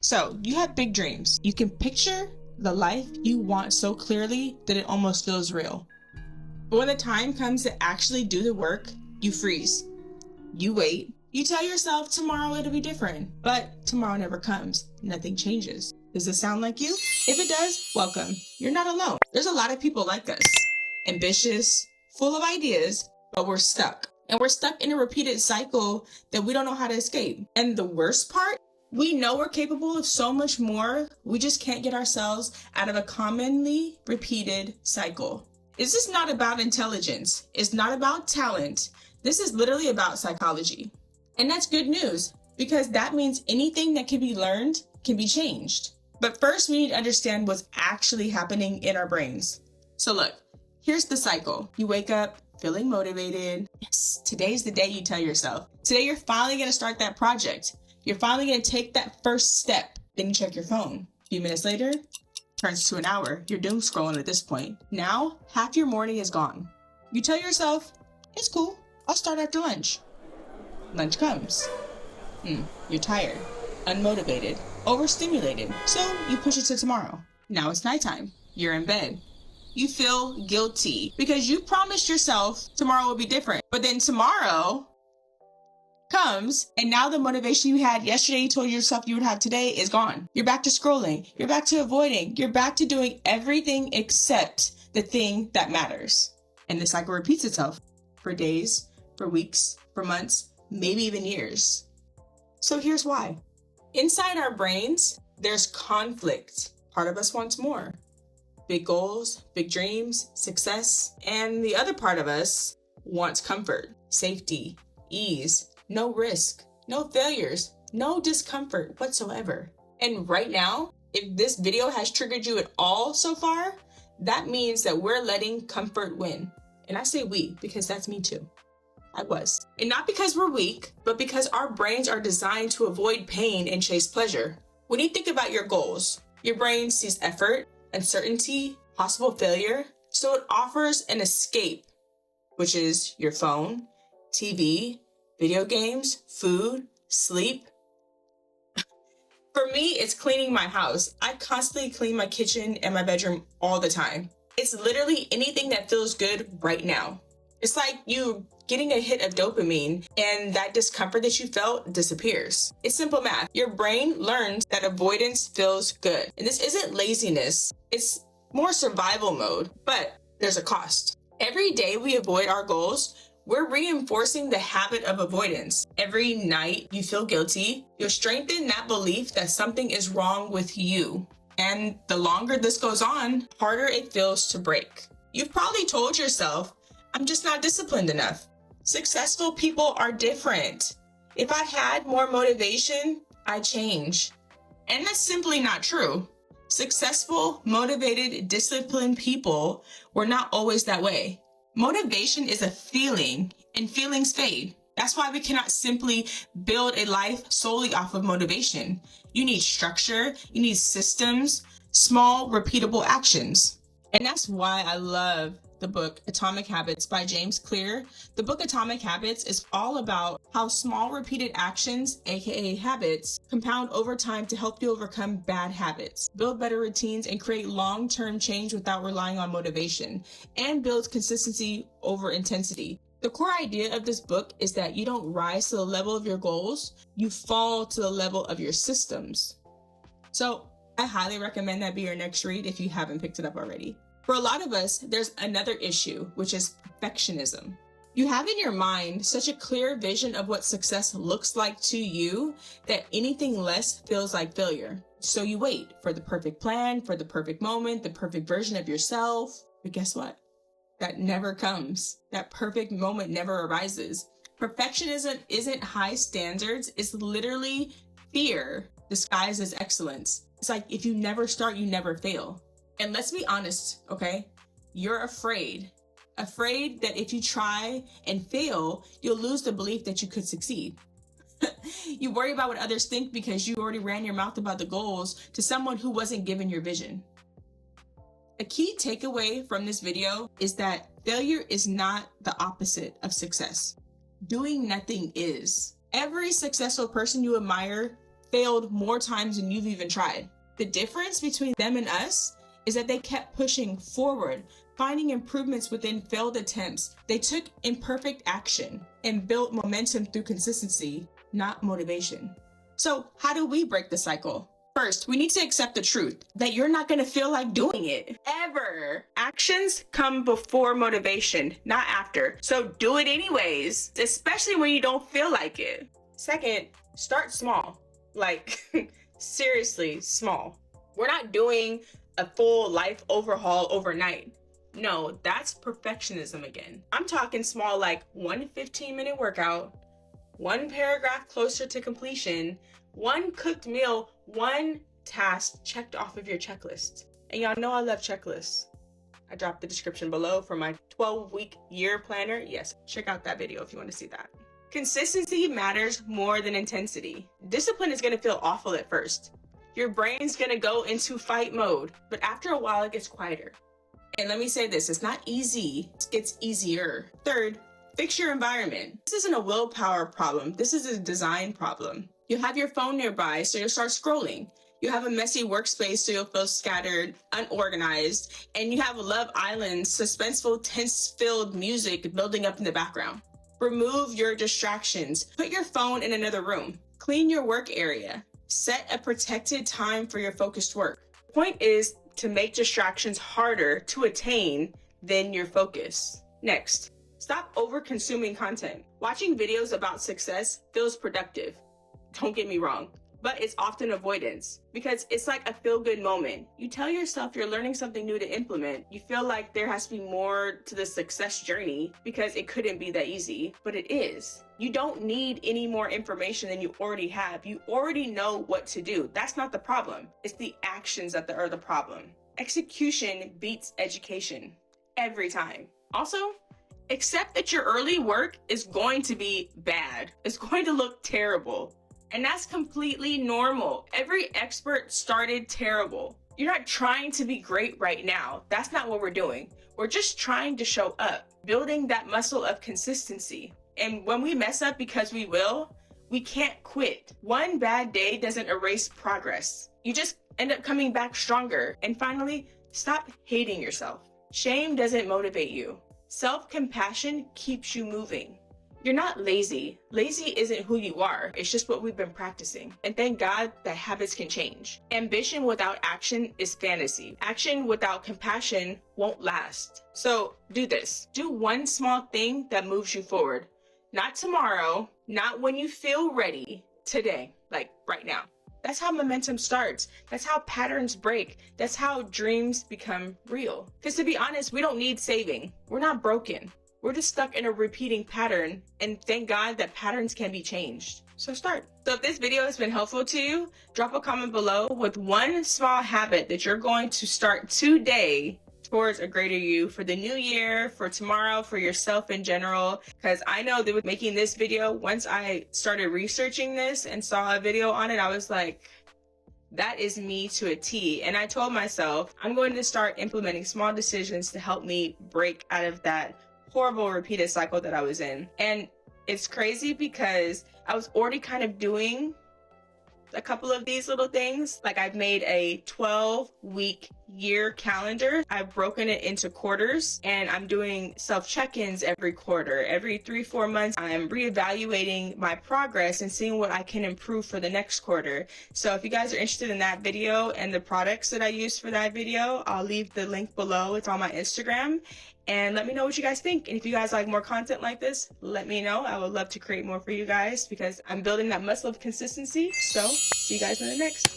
So you have big dreams. You can picture the life you want so clearly that it almost feels real. But when the time comes to actually do the work, you freeze. You wait. You tell yourself tomorrow it'll be different, but tomorrow never comes. Nothing changes. Does this sound like you? If it does, welcome. You're not alone. There's a lot of people like us. Ambitious, full of ideas, but we're stuck. And we're stuck in a repeated cycle that we don't know how to escape. And the worst part, we know we're capable of so much more. We just can't get ourselves out of a commonly repeated cycle. This is not about intelligence. It's not about talent. This is literally about psychology. And that's good news, because that means anything that can be learned can be changed. But first, we need to understand what's actually happening in our brains. So look, here's the cycle. You wake up feeling motivated. Yes, today's the day you tell yourself. Today, you're finally going to start that project. You're finally going to take that first step. Then you check your phone. A few minutes later, turns to an hour. You're doom scrolling at this point. Now, half your morning is gone. You tell yourself, it's cool. I'll start after lunch. Lunch comes. You're tired, unmotivated, overstimulated. So you push it to tomorrow. Now it's nighttime. You're in bed. You feel guilty because you promised yourself tomorrow will be different. But then tomorrow comes, and now the motivation you had yesterday, you told yourself you would have today, is gone. You're back to scrolling. You're back to avoiding. You're back to doing everything except the thing that matters. And the cycle repeats itself for days, for weeks, for months, maybe even years. So here's why. Inside our brains, there's conflict. Part of us wants more. Big goals, big dreams, success. And the other part of us wants comfort, safety, ease, no risk, no failures, no discomfort whatsoever. And right now, if this video has triggered you at all so far, that means that we're letting comfort win. And I say we because that's me too. I was. And not because we're weak, but because our brains are designed to avoid pain and chase pleasure. When you think about your goals, your brain sees effort, uncertainty, possible failure. So it offers an escape, which is your phone, TV, video games, food, sleep. For me, it's cleaning my house. I constantly clean my kitchen and my bedroom all the time. It's literally anything that feels good right now. It's like you getting a hit of dopamine and that discomfort that you felt disappears. It's simple math. Your brain learns that avoidance feels good. And this isn't laziness. It's more survival mode, but there's a cost. Every day we avoid our goals, we're reinforcing the habit of avoidance. Every night you feel guilty, you'll strengthen that belief that something is wrong with you. And the longer this goes on, harder it feels to break. You've probably told yourself, I'm just not disciplined enough. Successful people are different. If I had more motivation, I'd change. And that's simply not true. Successful, motivated, disciplined people were not always that way. Motivation is a feeling, and feelings fade. That's why we cannot simply build a life solely off of motivation. You need structure, you need systems, small, repeatable actions. And that's why I love the book Atomic Habits by James Clear. The book Atomic Habits is all about how small repeated actions, aka habits, compound over time to help you overcome bad habits, build better routines, and create long-term change without relying on motivation, and builds consistency over intensity. The core idea of this book is that you don't rise to the level of your goals, you fall to the level of your systems. So I highly recommend that be your next read if you haven't picked it up already. For a lot of us, there's another issue, which is perfectionism. You have in your mind such a clear vision of what success looks like to you that anything less feels like failure. So you wait for the perfect plan, for the perfect moment, the perfect version of yourself. But guess what? That never comes. That perfect moment never arises. Perfectionism isn't high standards. It's literally fear disguised as excellence. It's like if you never start, you never fail. And let's be honest, okay? You're afraid that if you try and fail, you'll lose the belief that you could succeed. You worry about what others think because you already ran your mouth about the goals to someone who wasn't given your vision. A key takeaway from this video is that failure is not the opposite of success. Doing nothing is. Every successful person you admire failed more times than you've even tried. The difference between them and us is that they kept pushing forward, finding improvements within failed attempts. They took imperfect action and built momentum through consistency, not motivation. So how do we break the cycle? First, we need to accept the truth that you're not going to feel like doing it ever. Actions come before motivation, not after. So do it anyways, especially when you don't feel like it. Second, start small. Like, seriously small. We're not doing a full life overhaul overnight. No, that's perfectionism again. I'm talking small, like one 15-minute workout, one paragraph closer to completion, one cooked meal, one task checked off of your checklist. And y'all know I love checklists. I dropped the description below for my 12-week year planner. Yes, check out that video if you want to see that. Consistency matters more than intensity. Discipline is going to feel awful at first. Your brain's going to go into fight mode, but after a while it gets quieter. And let me say this, it's not easy, it's easier. Third, fix your environment. This isn't a willpower problem, this is a design problem. You have your phone nearby, so you'll start scrolling. You have a messy workspace, so you'll feel scattered, unorganized, and you have a Love Island, suspenseful, tense-filled music building up in the background. Remove your distractions. Put your phone in another room. Clean your work area. Set a protected time for your focused work. The point is to make distractions harder to attain than your focus. Next, stop over-consuming content. Watching videos about success feels productive. Don't get me wrong, but it's often avoidance because it's like a feel-good moment. You tell yourself you're learning something new to implement. You feel like there has to be more to the success journey because it couldn't be that easy, but it is. You don't need any more information than you already have. You already know what to do. That's not the problem. It's the actions that are the problem. Execution beats education every time. Also, accept that your early work is going to be bad. It's going to look terrible. And that's completely normal. Every expert started terrible. You're not trying to be great right now. That's not what we're doing. We're just trying to show up, building that muscle of consistency. And when we mess up, because we will, we can't quit. One bad day doesn't erase progress. You just end up coming back stronger. And finally, stop hating yourself. Shame doesn't motivate you. Self-compassion keeps you moving. You're not lazy. Lazy isn't who you are. It's just what we've been practicing. And thank God that habits can change. Ambition without action is fantasy. Action without compassion won't last. So do this. Do one small thing that moves you forward. Not tomorrow, not when you feel ready, today, like right now. That's how momentum starts. That's how patterns break. That's how dreams become real. Because to be honest, we don't need saving. We're not broken. We're just stuck in a repeating pattern, and thank God that patterns can be changed. So start. So if this video has been helpful to you, drop a comment below with one small habit that you're going to start today towards a greater you for the new year, for tomorrow, for yourself in general. Because I know that with making this video, once I started researching this and saw a video on it, I was like, that is me to a T. And I told myself, I'm going to start implementing small decisions to help me break out of that horrible repeated cycle that I was in. And it's crazy because I was already kind of doing a couple of these little things. Like I've made a 12-week year calendar. I've broken it into quarters and I'm doing self check-ins every quarter. Every 3-4 months, I'm reevaluating my progress and seeing what I can improve for the next quarter. So if you guys are interested in that video and the products that I used for that video, I'll leave the link below. It's on my Instagram. And let me know what you guys think. And if you guys like more content like this, let me know. I would love to create more for you guys because I'm building that muscle of consistency. So see you guys in the next.